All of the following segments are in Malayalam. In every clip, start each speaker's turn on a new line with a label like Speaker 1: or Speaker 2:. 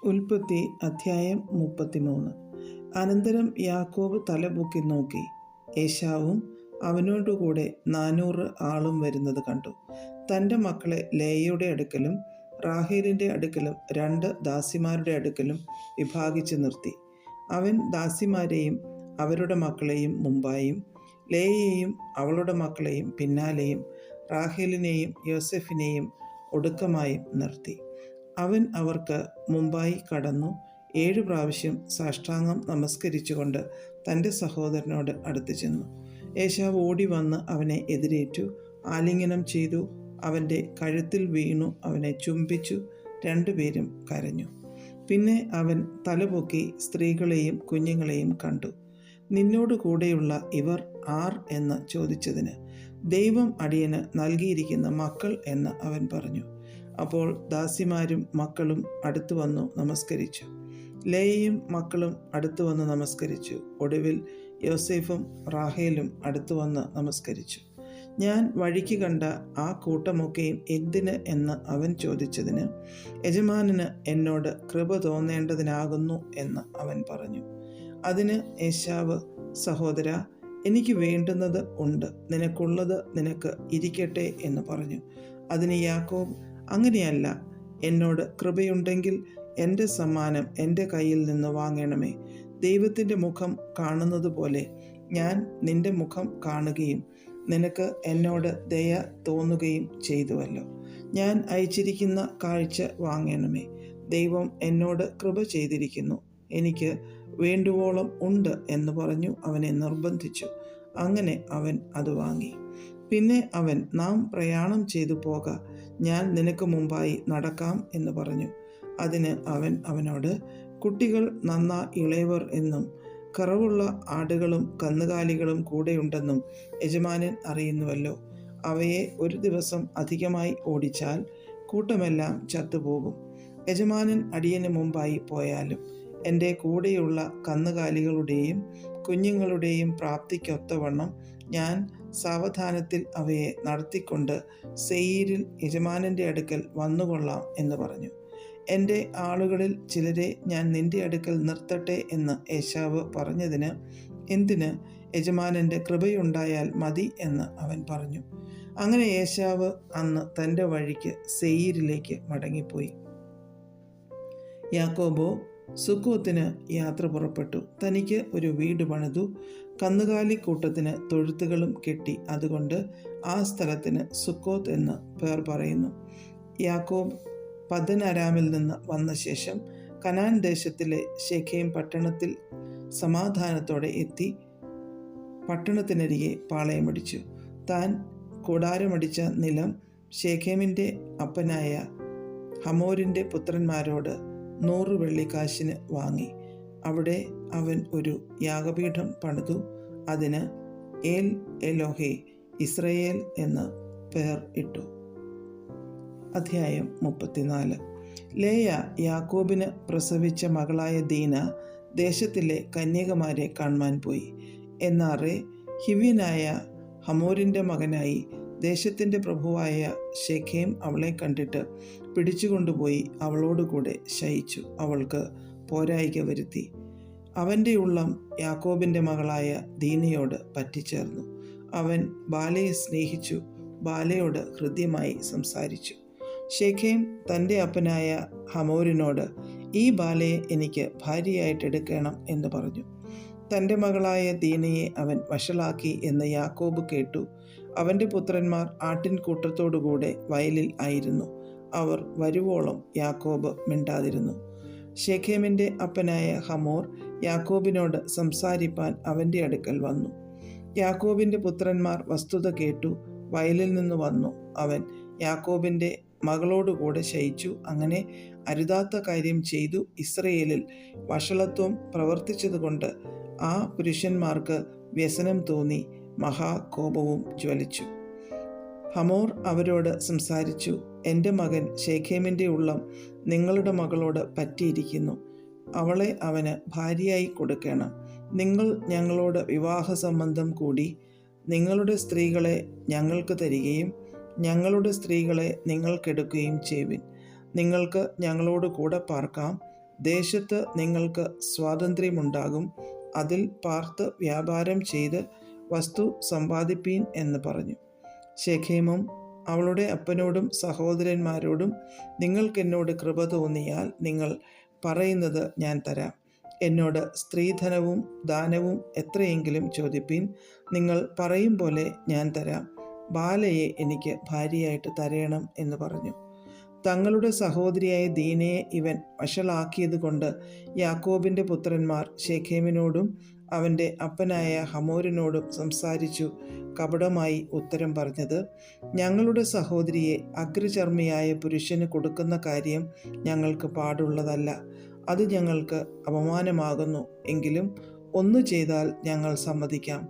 Speaker 1: ഉൽപ്പത്തി അധ്യായം 33. അനന്തരം യാക്കോബ് തലപൊക്കി നോക്കി, ഏശാവും അവനോടുകൂടെ 400 ആളും വരുന്നത് കണ്ടു. തൻ്റെ മക്കളെ ലേയയുടെ അടുക്കലും റാഹേലിൻ്റെ അടുക്കലും 2 ദാസിമാരുടെ അടുക്കലും വിഭാഗിച്ചു നിർത്തി. അവൻ ദാസിമാരെയും അവരുടെ മക്കളെയും മുമ്പായും ലേയയെയും അവളുടെ മക്കളെയും പിന്നാലെയും റാഹേലിനെയും യോസെഫിനെയും ഒടുക്കമായും നിർത്തി. അവൻ അവർക്ക് മുമ്പായി കടന്നു 7 പ്രാവശ്യം സാഷ്ടാംഗം നമസ്കരിച്ചുകൊണ്ട് തൻ്റെ സഹോദരനോട് അടുത്ത് ചെന്നു. ഏശാവ് ഓടി വന്ന് അവനെ എതിരേറ്റു, ആലിംഗനം ചെയ്തു, അവൻ്റെ കഴുത്തിൽ വീണു, അവനെ ചുംബിച്ചു. 2 പേരും കരഞ്ഞു. പിന്നെ അവൻ തലപൊക്കി സ്ത്രീകളെയും കുഞ്ഞുങ്ങളെയും കണ്ടു. നിന്നോട് കൂടെയുള്ള ഇവർ ആർ എന്ന് ചോദിച്ചതിന്, ദൈവം അടിയന് നൽകിയിരിക്കുന്ന മക്കൾ എന്ന് അവൻ പറഞ്ഞു. അപ്പോൾ ദാസിമാരും മക്കളും അടുത്തു വന്നു നമസ്കരിച്ചു. ലേയയും മക്കളും അടുത്തു വന്ന് നമസ്കരിച്ചു. ഒടുവിൽ യോസേഫും റാഹേലും അടുത്തു വന്ന് നമസ്കരിച്ചു. ഞാൻ വഴിക്ക് കണ്ട ആ കൂട്ടമൊക്കെയും എന്തിന് എന്ന് അവൻ ചോദിച്ചതിന്, യജമാനന് എന്നോട് കൃപ തോന്നേണ്ടതിനാകുന്നു എന്ന് അവൻ പറഞ്ഞു. അതിന് ഏശാവ്, സഹോദര, എനിക്ക് വേണ്ടുന്നത് ഉണ്ട്, നിനക്കുള്ളത് നിനക്ക് ഇരിക്കട്ടെ എന്ന് പറഞ്ഞു. അതിന് യാക്കോബ്, അങ്ങനെയല്ല, എന്നോട് കൃപയുണ്ടെങ്കിൽ എൻ്റെ സമ്മാനം എൻ്റെ കയ്യിൽ നിന്ന് വാങ്ങണമേ. ദൈവത്തിൻ്റെ മുഖം കാണുന്നത് പോലെ ഞാൻ നിൻ്റെ മുഖം കാണുകയും നിനക്ക് എന്നോട് ദയ തോന്നുകയും ചെയ്തുവല്ലോ. ഞാൻ അയച്ചിരിക്കുന്ന കാഴ്ച വാങ്ങണമേ. ദൈവം എന്നോട് കൃപ ചെയ്തിരിക്കുന്നു, എനിക്ക് വേണ്ടുവോളം ഉണ്ട് എന്ന് പറഞ്ഞു അവനെ നിർബന്ധിച്ചു. അങ്ങനെ അവൻ അത് വാങ്ങി. പിന്നെ അവൻ, നാം പ്രയാണം ചെയ്തു പോക, ഞാൻ നിനക്ക് മുമ്പായി നടക്കാം എന്ന് പറഞ്ഞു. അതിന് അവൻ അവനോട്, കുട്ടികൾ നന്നാ ഇളയവർ എന്നും കറവുള്ള ആടുകളും കന്നുകാലികളും കൂടെയുണ്ടെന്നും യജമാനൻ അറിയുന്നുവല്ലോ. അവയെ ഒരു ദിവസം അധികമായി ഓടിച്ചാൽ കൂട്ടമെല്ലാം ചത്തുപോകും. യജമാനൻ അടിയന് മുമ്പായി പോയാലും എൻ്റെ കൂടെയുള്ള കന്നുകാലികളുടെയും കുഞ്ഞുങ്ങളുടെയും പ്രാപ്തിക്കൊത്തവണ്ണം ഞാൻ സാവധാനത്തിൽ അവയെ നടത്തിക്കൊണ്ട് സെയീരിൽ യജമാനൻ്റെ അടുക്കൽ വന്നുകൊള്ളാം എന്ന് പറഞ്ഞു. എൻ്റെ ആളുകളിൽ ചിലരെ ഞാൻ നിൻ്റെ അടുക്കൽ നിർത്തട്ടെ എന്ന് ഏശാവ് പറഞ്ഞതിന്, എന്തിന്, യജമാനൻ്റെ കൃപയുണ്ടായാൽ മതി എന്ന് അവൻ പറഞ്ഞു. അങ്ങനെ ഏശാവ് അന്ന് തൻ്റെ വഴിക്ക് സെയീരിലേക്ക് മടങ്ങിപ്പോയി. യാക്കോബോ സുക്കോത്തിന് യാത്ര പുറപ്പെട്ടു. തനിക്ക് ഒരു വീട് പണിതു, കന്നുകാലിക്കൂട്ടത്തിന് തൊഴുത്തുകളും കെട്ടി. അതുകൊണ്ട് ആ സ്ഥലത്തിന് സുക്കോത്ത് എന്ന് പേർ പറയുന്നു. യാക്കോബ് പദ്ദൻ അരാമിൽ നിന്ന് വന്ന ശേഷം കനാൻ ദേശത്തിലെ ശെഖേം പട്ടണത്തിൽ സമാധാനത്തോടെ എത്തി പട്ടണത്തിനരികെ പാളയമടിച്ചു. താൻ കൂടാരമടിച്ച നിലം ശെഖേമിൻ്റെ അപ്പനായ ഹമോരിൻ്റെ പുത്രന്മാരോട് 100 വെള്ളിക്കാശിന് വാങ്ങി. അവിടെ അവൻ ഒരു യാഗപീഠം പണിതു. അതിന് ഏൽ എലോഹേ ഇസ്രയേൽ എന്ന് പേർ ഇട്ടു. അധ്യായം 34. ലേയ യാക്കോബിന് പ്രസവിച്ച മകളായ ദീന ദേശത്തിലെ കന്യകമാരെ കാണുവാൻ പോയി. എന്നാറെ ഹിവ്യനായ ഹമോരിൻ്റെ മകനായി ദേശത്തിൻ്റെ പ്രഭുവായ ശെഖേം അവളെ കണ്ടിട്ട് പിടിച്ചുകൊണ്ടുപോയി അവളോടുകൂടെ ശയിച്ചു. അവൾക്ക് പോരായിക വരുത്തി. അവൻ്റെ ഉള്ളം യാക്കോബിൻ്റെ മകളായ ദീനയോട് പറ്റിച്ചേർന്നു. അവൻ ബാലയെ സ്നേഹിച്ചു, ബാലയോട് ഹൃദ്യമായി സംസാരിച്ചു. ശെഖേം തൻ്റെ അപ്പനായ ഹമോരിനോട്, ഈ ബാലയെ എനിക്ക് ഭാര്യയായിട്ടെടുക്കണം എന്ന് പറഞ്ഞു. തൻ്റെ മകളായ ദീനയെ അവൻ വഷളാക്കി എന്ന് യാക്കോബ് കേട്ടു. അവൻ്റെ പുത്രന്മാർ ആട്ടിൻകൂട്ടത്തോടുകൂടെ വയലിൽ ആയിരുന്നു. അവർ വരുവോളം യാക്കോബ് മിണ്ടാതിരുന്നു. ശെഖേമിൻ്റെ അപ്പനായ ഹമോർ യാക്കോബിനോട് സംസാരിപ്പാൻ അവൻ്റെ അടുക്കൽ വന്നു. യാക്കോബിൻ്റെ പുത്രന്മാർ വസ്തുത കേട്ടു, വയലിൽ നിന്ന് വന്നു. അവൻ യാക്കോബിൻ്റെ മകളോടുകൂടെ ശയിച്ചു. അങ്ങനെ അരുതാത്ത കാര്യം ചെയ്തു ഇസ്രയേലിൽ വഷളത്വം പ്രവർത്തിച്ചതുകൊണ്ട് ആ പുരുഷന്മാർക്ക് വ്യസനം തോന്നി, മഹാകോപവും ജ്വലിച്ചു. ഹമോർ അവരോട് സംസാരിച്ചു, എൻ്റെ മകൻ ശെഖേമിൻ്റെ ഉള്ളം നിങ്ങളുടെ മകളോട് പറ്റിയിരിക്കുന്നു. അവളെ അവന് ഭാര്യയായി കൊടുക്കണം. നിങ്ങൾ ഞങ്ങളോട് വിവാഹ സംബന്ധം കൂടി നിങ്ങളുടെ സ്ത്രീകളെ ഞങ്ങൾക്ക് തരികയും ഞങ്ങളുടെ സ്ത്രീകളെ നിങ്ങൾക്കെടുക്കുകയും ചെയ്യുവിൻ. നിങ്ങൾക്ക് ഞങ്ങളോട് കൂടെ പാർക്കാം, ദേശത്ത് നിങ്ങൾക്ക് സ്വാതന്ത്ര്യമുണ്ടാകും. അതിൽ പാർത്ത് വ്യാപാരം ചെയ്ത് വസ്തു സമ്പാദിപ്പീൻ എന്ന് പറഞ്ഞു. ശെഖേമും അവളുടെ അപ്പനോടും സഹോദരന്മാരോടും, നിങ്ങൾക്കെന്നോട് കൃപ തോന്നിയാൽ നിങ്ങൾ പറയുന്നത് ഞാൻ തരാം. എന്നോട് സ്ത്രീധനവും ദാനവും എത്രയെങ്കിലും ചോദിപ്പീൻ. നിങ്ങൾ പറയും പോലെ ഞാൻ തരാം. ബാലയെ എനിക്ക് ഭാര്യയായിട്ട് തരയണം എന്ന് പറഞ്ഞു. തങ്ങളുടെ സഹോദരിയായ ദീനയെ ഇവൻ വഷളാക്കിയത് കൊണ്ട് യാക്കോബിൻ്റെ പുത്രന്മാർ ശെഖേമിനോടും അവൻ്റെ അപ്പനായ ഹമോരിനോടും സംസാരിച്ചു കപടമായി ഉത്തരം പറഞ്ഞത്, ഞങ്ങളുടെ സഹോദരിയെ അഗ്രചർമ്മിയായ പുരുഷന് കൊടുക്കുന്ന കാര്യം ഞങ്ങൾക്ക് പാടുള്ളതല്ല. അത് ഞങ്ങൾക്ക് അപമാനമാകുന്നു. എങ്കിലും ഒന്നു ചെയ്താൽ ഞങ്ങൾ സമ്മതിക്കാം.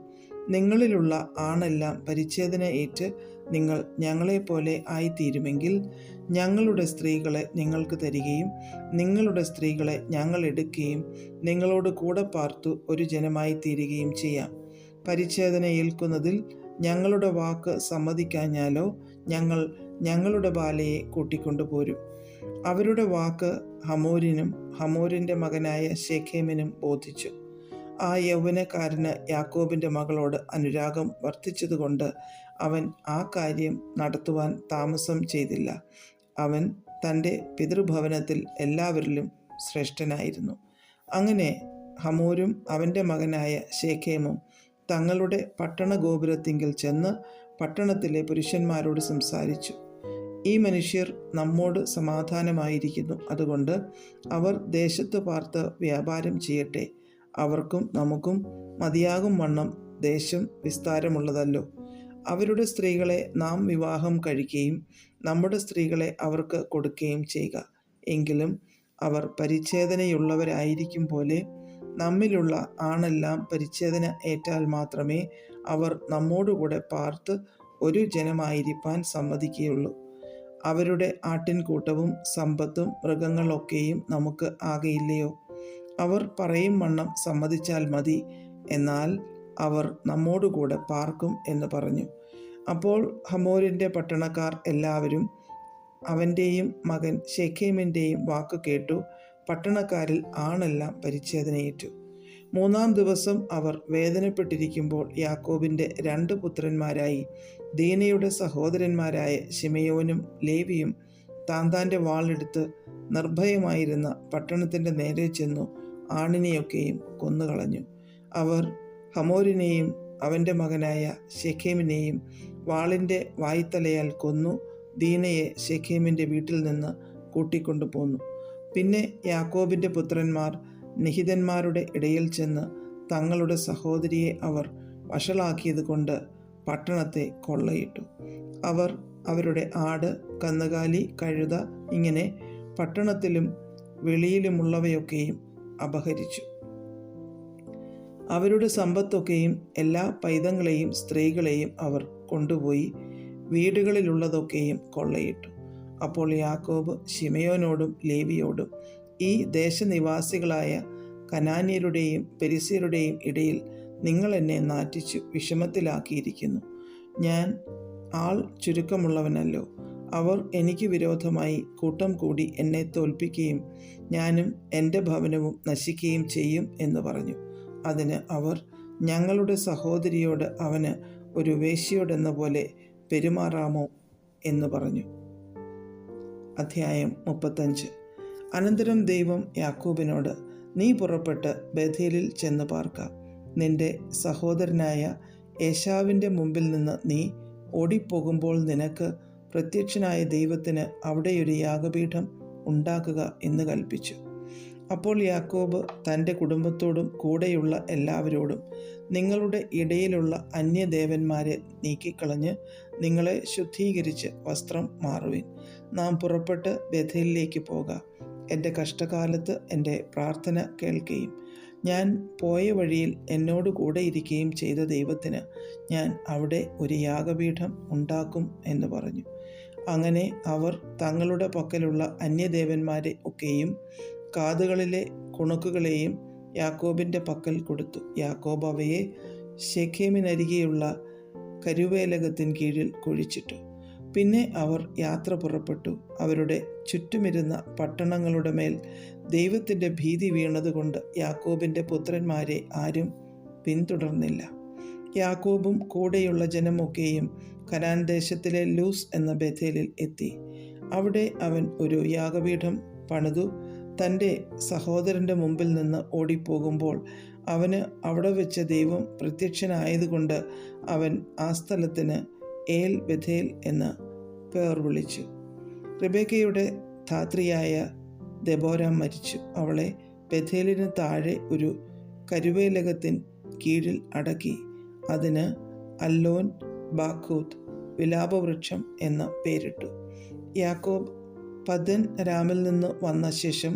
Speaker 1: നിങ്ങളിലുള്ള ആണെല്ലാം പരിച്ഛേദന ഏറ്റ് നിങ്ങൾ ഞങ്ങളെപ്പോലെ ആയിത്തീരുമെങ്കിൽ ഞങ്ങളുടെ സ്ത്രീകളെ നിങ്ങൾക്ക് തരികയും നിങ്ങളുടെ സ്ത്രീകളെ ഞങ്ങൾ എടുക്കുകയും നിങ്ങളോട് കൂടെ പാർത്തു ഒരു ജനമായി തീരുകയും ചെയ്യാം. പരിച്ഛേദന ഏൽക്കുന്നതിൽ ഞങ്ങളുടെ വാക്ക് സമ്മതിക്കാഞ്ഞാലോ ഞങ്ങൾ ഞങ്ങളുടെ ബാലയെ കൂട്ടിക്കൊണ്ടുപോരും. അവരുടെ വാക്ക് ഹമോരിനും ഹമോരിൻ്റെ മകനായ ശെഖേമിനും ബോധിച്ചു. ആ യൗവനക്കാരന് യാക്കോബിൻ്റെ മകളോട് അനുരാഗം വർദ്ധിച്ചതുകൊണ്ട് അവൻ ആ കാര്യം നടത്തുവാൻ താമസം ചെയ്തില്ല. അവൻ തൻ്റെ പിതൃഭവനത്തിൽ എല്ലാവരിലും ശ്രേഷ്ഠനായിരുന്നു. അങ്ങനെ ഹമോരും അവൻ്റെ മകനായ ശെഖേമും തങ്ങളുടെ പട്ടണ ഗോപുരത്തിങ്കിൽ ചെന്ന് പട്ടണത്തിലെ പുരുഷന്മാരോട് സംസാരിച്ചു, ഈ മനുഷ്യർ നമ്മോട് സമാധാനമായിരിക്കുന്നു. അതുകൊണ്ട് അവർ ദേശത്ത് പാർത്ത് വ്യാപാരം ചെയ്യട്ടെ. അവർക്കും നമുക്കും മതിയാകും വണ്ണം ദേശം വിസ്താരമുള്ളതല്ലോ. അവരുടെ സ്ത്രീകളെ നാം വിവാഹം കഴിക്കുകയും നമ്മുടെ സ്ത്രീകളെ അവർക്ക് കൊടുക്കുകയും ചെയ്യുക. എങ്കിലും അവർ പരിച്ഛേദനയുള്ളവരായിരിക്കും പോലെ നമ്മിലുള്ള ആണെല്ലാം പരിച്ഛേദന ഏറ്റാൽ മാത്രമേ അവർ നമ്മോടുകൂടെ പാർത്ത് ഒരു ജനമായിരിക്കാൻ സമ്മതിക്കുകയുള്ളൂ. അവരുടെ ആട്ടിൻകൂട്ടവും സമ്പത്തും മൃഗങ്ങളൊക്കെയും നമുക്ക് ആകയില്ലയോ? അവർ പറയും വണ്ണം സമ്മതിച്ചാൽ മതി, എന്നാൽ അവർ നമ്മോടുകൂടെ പാർക്കും എന്ന് പറഞ്ഞു. അപ്പോൾ ഹമോരിൻ്റെ പട്ടണക്കാർ എല്ലാവരും അവൻ്റെയും മകൻ ശെഖേമിൻ്റെയും വാക്ക് കേട്ടു. പട്ടണക്കാരിൽ ആണെല്ലാം പരിച്ഛേദനയേറ്റു. 3-ാം ദിവസം അവർ വേദനപ്പെട്ടിരിക്കുമ്പോൾ യാക്കോബിൻ്റെ 2 പുത്രന്മാരായി ദീനയുടെ സഹോദരന്മാരായ ശിമെയോനും ലേവിയും താന്താൻ്റെ വാളെടുത്ത് നിർഭയമായിരുന്ന പട്ടണത്തിൻ്റെ നേരെ ചെന്നു ആണിനെയൊക്കെയും കൊന്നുകളഞ്ഞു. അവർ ഹമോരിനെയും അവൻ്റെ മകനായ ശെഖേമിനെയും വാളിൻ്റെ വായ്ത്തലയാൽ കൊന്നു ദീനയെ ശെഖേമിൻ്റെ വീട്ടിൽ നിന്ന് കൂട്ടിക്കൊണ്ടുപോന്നു. പിന്നെ യാക്കോബിൻ്റെ പുത്രന്മാർ നിഹിതന്മാരുടെ ഇടയിൽ ചെന്ന് തങ്ങളുടെ സഹോദരിയെ അവർ വഷളാക്കിയത് കൊണ്ട് പട്ടണത്തെ കൊള്ളയിട്ടു. അവർ അവരുടെ ആട്, കന്നുകാലി, കഴുത ഇങ്ങനെ പട്ടണത്തിലും വെളിയിലുമുള്ളവയൊക്കെയും അപഹരിച്ചു. അവരുടെ സമ്പത്തൊക്കെയും എല്ലാ പൈതങ്ങളെയും സ്ത്രീകളെയും അവർ കൊണ്ടുപോയി വീടുകളിലുള്ളതൊക്കെയും കൊള്ളയിട്ടു. അപ്പോൾ യാക്കോബ് ശിമെയോനോടും ലേവിയോടും, ഈ ദേശനിവാസികളായ കനാന്യരുടെയും പെരിസ്യരുടെയും ഇടയിൽ നിങ്ങൾ എന്നെ നാറ്റിച്ചു വിഷമത്തിലാക്കിയിരിക്കുന്നു. ഞാൻ ആൾ ചുരുക്കമുള്ളവനല്ലോ. അവർ എനിക്ക് വിരോധമായി കൂട്ടം കൂടി എന്നെ തോൽപ്പിക്കുകയും ഞാനും എൻ്റെ ഭവനവും നശിക്കുകയും ചെയ്യും എന്ന് പറഞ്ഞു. അതിന് അവർ, ഞങ്ങളുടെ സഹോദരിയോട് അവന് ഒരു വേശ്യയോടെന്ന പോലെ പെരുമാറാമോ എന്ന് പറഞ്ഞു. അധ്യായം 35. അനന്തരം ദൈവം യാക്കോബിനോട്, നീ പുറപ്പെട്ട് ബേഥേലിൽ ചെന്ന് പാർക്ക. നിന്റെ സഹോദരനായ ഏശാവിൻ്റെ മുമ്പിൽ നിന്ന് നീ ഓടിപ്പോകുമ്പോൾ നിനക്ക് പ്രത്യക്ഷനായ ദൈവത്തിന് അവിടെയൊരു യാഗപീഠം ഉണ്ടാക്കുക എന്ന് കൽപ്പിച്ചു. അപ്പോൾ യാക്കോബ് തൻ്റെ കുടുംബത്തോടും കൂടെയുള്ള എല്ലാവരോടും, നിങ്ങളുടെ ഇടയിലുള്ള അന്യദേവന്മാരെ നീക്കിക്കളഞ്ഞ് നിങ്ങളെ ശുദ്ധീകരിച്ച് വസ്ത്രം മാറുവിൻ. നാം പുറപ്പെട്ട് ബേഥേലിലേക്ക് പോകാം. എൻ്റെ കഷ്ടകാലത്ത് എൻ്റെ പ്രാർത്ഥന കേൾക്കുകയും ഞാൻ പോയ വഴിയിൽ എന്നോട് കൂടെ ഇരിക്കുകയും ചെയ്ത ദൈവത്തിന് ഞാൻ അവിടെ ഒരു യാഗപീഠം ഉണ്ടാക്കും എന്ന് പറഞ്ഞു. അങ്ങനെ അവർ തങ്ങളുടെ പക്കലുള്ള അന്യദേവന്മാരെ ഒക്കെയും കാതുകളിലെ കുണുക്കുകളെയും യാക്കോബിൻ്റെ പക്കൽ കൊടുത്തു. യാക്കോബ് അവയെ ശെഖേമിനരികെയുള്ള കരുവേലകത്തിൻ കീഴിൽ കുഴിച്ചിട്ടു. പിന്നെ അവർ യാത്ര പുറപ്പെട്ടു. അവരുടെ ചുറ്റുമിരുന്ന പട്ടണങ്ങളുടെ മേൽ ദൈവത്തിൻ്റെ ഭീതി വീണതുകൊണ്ട് യാക്കോബിൻ്റെ പുത്രന്മാരെ ആരും പിന്തുടർന്നില്ല. യാക്കോബും കൂടെയുള്ള ജനമൊക്കെയും കനാൻ ദേശത്തിലെ ലൂസ് എന്ന ബേഥേലിൽ എത്തി. അവിടെ അവൻ ഒരു യാഗപീഠം പണിതു. തൻ്റെ സഹോദരൻ്റെ മുമ്പിൽ നിന്ന് ഓടിപ്പോകുമ്പോൾ അവന് അവിടെ വെച്ച് ദൈവം പ്രത്യക്ഷനായതുകൊണ്ട് അവൻ ആ സ്ഥലത്തിന് ഏൽ ബഥേൽ എന്ന് പേർ വിളിച്ചു. റിബേക്കയുടെ ധാത്രിയായ ദെബോര മരിച്ചു. അവളെ ബഥേലിന് താഴെ ഒരു കരുവേലകത്തിൻ കീഴിൽ അടക്കി. അതിന് അല്ലോൻ ബാഖൂത്ത്, വിലാപവൃക്ഷം എന്ന പേരിട്ടു. യാക്കോബ് പദ്ദൻ അരാമിൽ നിന്ന് വന്ന ശേഷം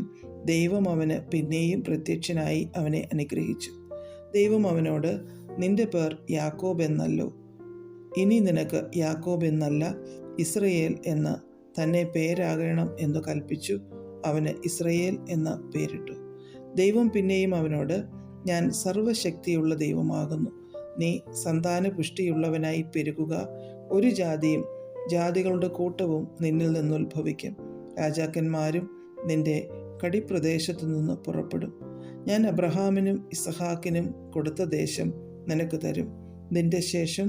Speaker 1: ദൈവം അവന് പിന്നെയും പ്രത്യക്ഷനായി അവനെ അനുഗ്രഹിച്ചു. ദൈവം അവനോട്, നിന്റെ പേർ യാക്കോബ് എന്നല്ലോ, ഇനി നിനക്ക് യാക്കോബ് എന്നല്ല ഇസ്രയേൽ എന്ന് തന്നെ പേരാകണം എന്ന് കൽപ്പിച്ചു. അവന് ഇസ്രയേൽ എന്ന പേരിട്ടു. ദൈവം പിന്നെയും അവനോട്, ഞാൻ സർവശക്തിയുള്ള ദൈവമാകുന്നു. നീ സന്താന പുഷ്ടിയുള്ളവനായി പെരുകുക. ഒരു ജാതിയും ജാതികളുടെ കൂട്ടവും നിന്നിൽ നിന്നുത്ഭവിക്കും. രാജാക്കന്മാരും നിന്റെ കടിപ്രദേശത്തു നിന്ന് പുറപ്പെടും. ഞാൻ അബ്രഹാമിനും ഇസഹാക്കിനും കൊടുത്ത ദേശം നിനക്ക് തരും. നിന്റെ ശേഷം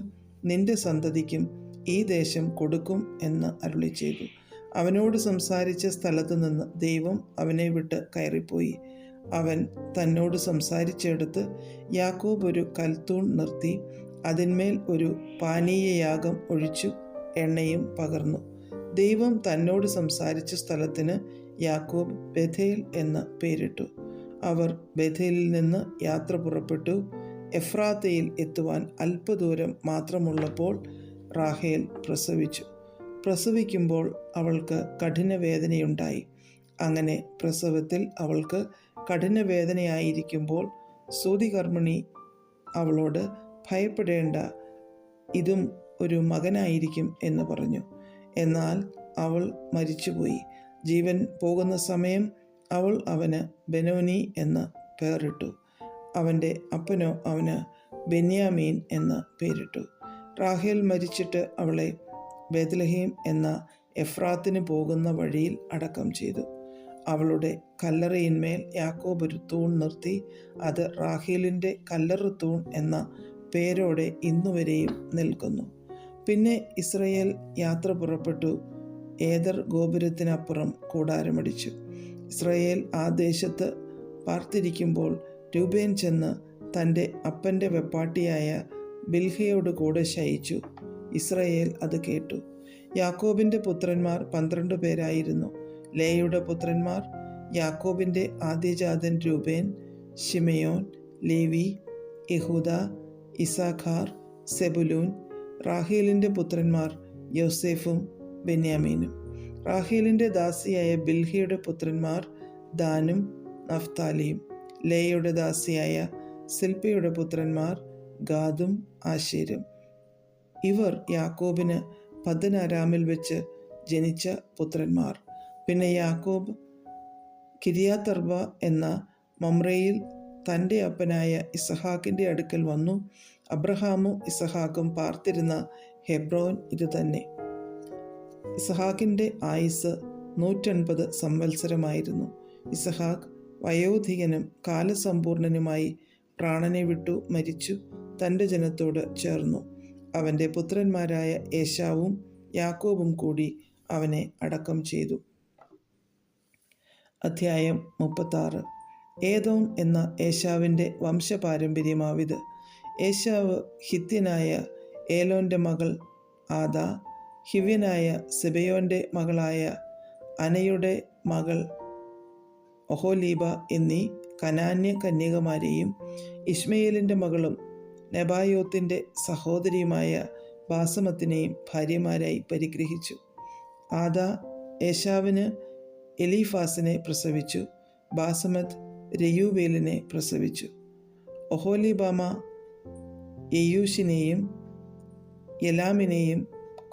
Speaker 1: നിന്റെ സന്തതിക്കും ഈ ദേശം കൊടുക്കും എന്ന് അരുളി ചെയ്തു. അവനോട് സംസാരിച്ച സ്ഥലത്തു നിന്ന് ദൈവം അവനെ വിട്ട് കയറിപ്പോയി. അവൻ തന്നോട് സംസാരിച്ചെടുത്ത് യാക്കോബ് ഒരു കൽത്തൂൺ നിർത്തി. അതിന്മേൽ ഒരു പാനീയയാഗം ഒഴിച്ചു എണ്ണയും പകർന്നു. ദൈവം തന്നോട് സംസാരിച്ച സ്ഥലത്തിന് യാക്കോബ് ബഥേൽ എന്ന് പേരിട്ടു. അവർ ബഥേലിൽ നിന്ന് യാത്ര പുറപ്പെട്ടു. എഫ്രാത്തയിൽ എത്തുവാൻ അല്പദൂരം മാത്രമുള്ളപ്പോൾ റാഹേൽ പ്രസവിച്ചു. പ്രസവിക്കുമ്പോൾ അവൾക്ക് കഠിനവേദനയുണ്ടായി. അങ്ങനെ പ്രസവത്തിൽ അവൾക്ക് കഠിനവേദനയായിരിക്കുമ്പോൾ സൂതികർമ്മിണി അവളോട്, ഭയപ്പെടേണ്ട, ഇതും ഒരു മകനായിരിക്കും എന്ന് പറഞ്ഞു. എന്നാൽ അവൾ മരിച്ചുപോയി. ജീവൻ പോകുന്ന സമയം അവൾ അവന് ബെനോനി എന്ന് പേരിട്ടു. അവൻ്റെ അപ്പനോ അവന് ബെന്യാമീൻ എന്ന് പേരിട്ടു. റാഹേൽ മരിച്ചിട്ട് അവളെ ബേത്ലഹേം എന്ന എഫ്രാത്തിന് പോകുന്ന വഴിയിൽ അടക്കം ചെയ്തു. അവളുടെ കല്ലറയിന്മേൽ യാക്കോബ് ഒരു തൂൺ നിർത്തി. അത് റാഹേലിൻ്റെ കല്ലറത്തൂൺ എന്ന പേരോടെ ഇന്നുവരെയും നിൽക്കുന്നു. പിന്നെ ഇസ്രയേൽ യാത്ര പുറപ്പെട്ടു. ഏദർ ഗോപുരത്തിനപ്പുറം കൂടാരമടിച്ചു. ഇസ്രയേൽ ആ ദേശത്ത് പാർത്തിരിക്കുമ്പോൾ രൂബേൻ ചെന്ന് തൻ്റെ അപ്പൻ്റെ വെപ്പാട്ടിയായ ബിൽഹയോട് കൂടെ ശയിച്ചു. ഇസ്രയേൽ അത് കേട്ടു. യാക്കോബിൻ്റെ പുത്രന്മാർ 12 പേരായിരുന്നു. ലേയുടെ പുത്രന്മാർ യാക്കോബിൻ്റെ ആദ്യജാതൻ രൂബേൻ, ശിമയോൻ, ലേവി, യഹൂദ, ഇസാഖാർ, സെബുലൂൻ. റാഹേലിൻ്റെ പുത്രന്മാർ യോസേഫും ബെന്യാമീനും. റാഹേലിൻ്റെ ദാസിയായ ബിൽഹയുടെ പുത്രന്മാർ ദാനും നഫ്താലിയും. ലേയുടെ ദാസിയായ സിൽപ്പയുടെ പുത്രന്മാർ ഗാദും ആശേരും. ഇവർ യാക്കോബിന് പദ്ദൻ അരാമിൽ വെച്ച് ജനിച്ച പുത്രന്മാർ. പിന്നെ യാക്കോബ് കിരിയാത്തർബ എന്ന മമ്രയിൽ തൻ്റെ അപ്പനായ ഇസഹാക്കിൻ്റെ അടുക്കൽ വന്നു. അബ്രഹാമും ഇസഹാക്കും പാർത്തിരുന്ന ഹെബ്രോൻ ഇത് തന്നെ. ഇസഹാക്കിൻ്റെ ആയുസ് 180 സംവത്സരമായിരുന്നു. ഇസഹാക്ക് വയോധികനും കാലസമ്പൂർണനുമായി പ്രാണനെ വിട്ടു മരിച്ചു. തൻ്റെ ജനത്തോട് ചേർന്നു. അവൻ്റെ പുത്രന്മാരായ ഏശാവും യാക്കോബും കൂടി അവനെ അടക്കം ചെയ്തു. അധ്യായം 36. ഏദോം എന്ന ഏശാവിൻ്റെ വംശപാരമ്പര്യമാവിത്. ഏശാവ് ഹിത്യനായ ഏലോൻ്റെ മകൾ ആദാ, ഹിവ്യനായ സെബയോൻ്റെ മകളായ അനയുടെ മകൾ ഒഹോലീബ എന്നീ കനാന്യ കന്യകമാരെയും ഇശ്മയേലിൻ്റെ മകളും നെബായോത്തിൻ്റെ സഹോദരിയുമായ ബാസമത്തിനെയും ഭാര്യമാരായി പരിഗ്രഹിച്ചു. ആദാ ഏശാവിന് എലീഫാസിനെ പ്രസവിച്ചു. ബാസമത്ത് രയൂവേലിനെ പ്രസവിച്ചു. ഒഹോലിബാമ യെയൂഷിനെയും യലാമിനെയും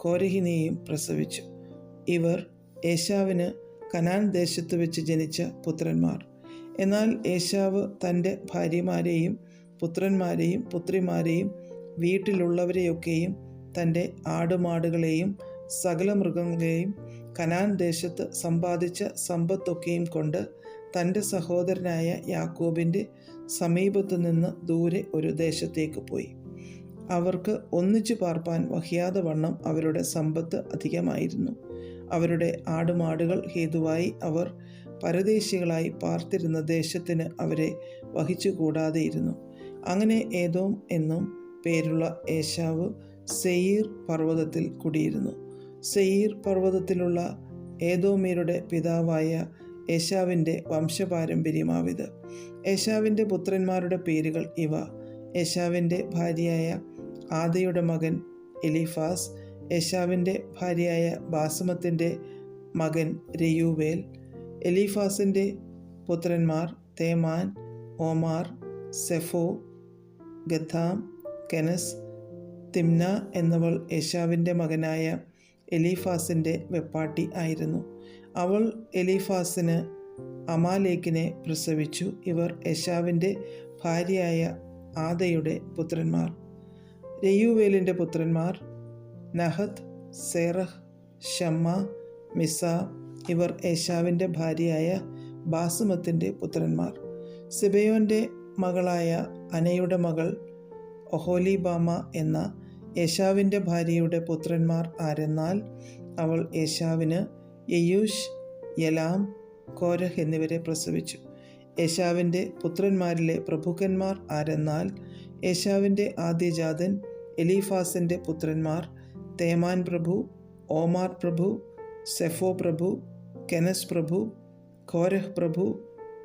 Speaker 1: കോരഹിനെയും പ്രസവിച്ചു. ഇവർ ഏശാവിന് കനാൻ ദേശത്ത് വെച്ച് ജനിച്ച പുത്രന്മാർ. എന്നാൽ ഏശാവ് തൻ്റെ ഭാര്യമാരെയും പുത്രന്മാരെയും പുത്രിമാരെയും വീട്ടിലുള്ളവരെയൊക്കെയും തൻ്റെ ആടുമാടുകളെയും സകല മൃഗങ്ങളെയും കനാൻ ദേശത്ത് സമ്പാദിച്ച സമ്പത്തൊക്കെയും കൊണ്ട് തൻ്റെ സഹോദരനായ യാക്കോബിൻ്റെ സമീപത്തു നിന്ന് ദൂരെ ഒരു ദേശത്തേക്ക് പോയി. അവർക്ക് ഒന്നിച്ചു പാർപ്പാൻ വഹിയാതെ വണ്ണം അവരുടെ സമ്പത്ത് അധികമായിരുന്നു. അവരുടെ ആടുമാടുകൾ ഹേതുവായി അവർ പരദേശികളായി പാർത്തിരുന്ന ദേശത്തിന് അവരെ വഹിച്ചുകൂടാതെയിരുന്നു. അങ്ങനെ ഏദോം എന്നും പേരുള്ള ഏശാവ് സെയീർ പർവ്വതത്തിൽ കുടിയിരുന്നു. സെയീർ പർവ്വതത്തിലുള്ള ഏദോമ്യരുടെ പിതാവായ ഏശാവിൻ്റെ വംശപാരമ്പര്യമാവിത്. ഏശാവിൻ്റെ പുത്രന്മാരുടെ പേരുകൾ ഇവ: ഏശാവിൻ്റെ ഭാര്യയായ ആദയുടെ മകൻ എലീഫാസ്, ഏശാവിൻ്റെ ഭാര്യയായ ബാസമത്തിൻ്റെ മകൻ രയൂവേൽ. എലീഫാസിൻ്റെ പുത്രന്മാർ തേമാൻ, ഓമാർ, സെഫോ, ഗഥാം, കെനസ്. തിമ്ന എന്നവൾ ഏശാവിൻ്റെ മകനായ എലീഫാസിൻ്റെ വെപ്പാട്ടി ആയിരുന്നു. അവൾ എലീഫാസിന് അമാലേക്കിനെ പ്രസവിച്ചു. ഇവർ ഏശാവിൻ്റെ ഭാര്യയായ ആദയുടെ പുത്രന്മാർ. രയൂവേലിൻ്റെ പുത്രന്മാർ നഹത്ത്, സേറഹ്, ഷമ്മ, മിസ. ഇവർ ഏശാവിൻ്റെ ഭാര്യയായ ബാസുമത്തിൻ്റെ പുത്രന്മാർ. സിബയോൻ്റെ മകളായ അനയുടെ മകൾ ഒഹോലിബാമ എന്ന ഏശാവിൻ്റെ ഭാര്യയുടെ പുത്രന്മാർ ആരെന്നാൽ അവൾ ഏശാവിന് യെയൂഷ്, യലാം, കോരഹ് എന്നിവരെ പ്രസവിച്ചു. ഏശാവിൻ്റെ പുത്രന്മാരിലെ പ്രഭുക്കന്മാർ ആരെന്നാൽ ഏശാവിൻ്റെ ആദ്യജാതൻ എലീഫാസിൻ്റെ പുത്രന്മാർ തേമാൻ പ്രഭു, ഓമാർ പ്രഭു, സെഫോ പ്രഭു, കെനസ് പ്രഭു, കോരഹ് പ്രഭു,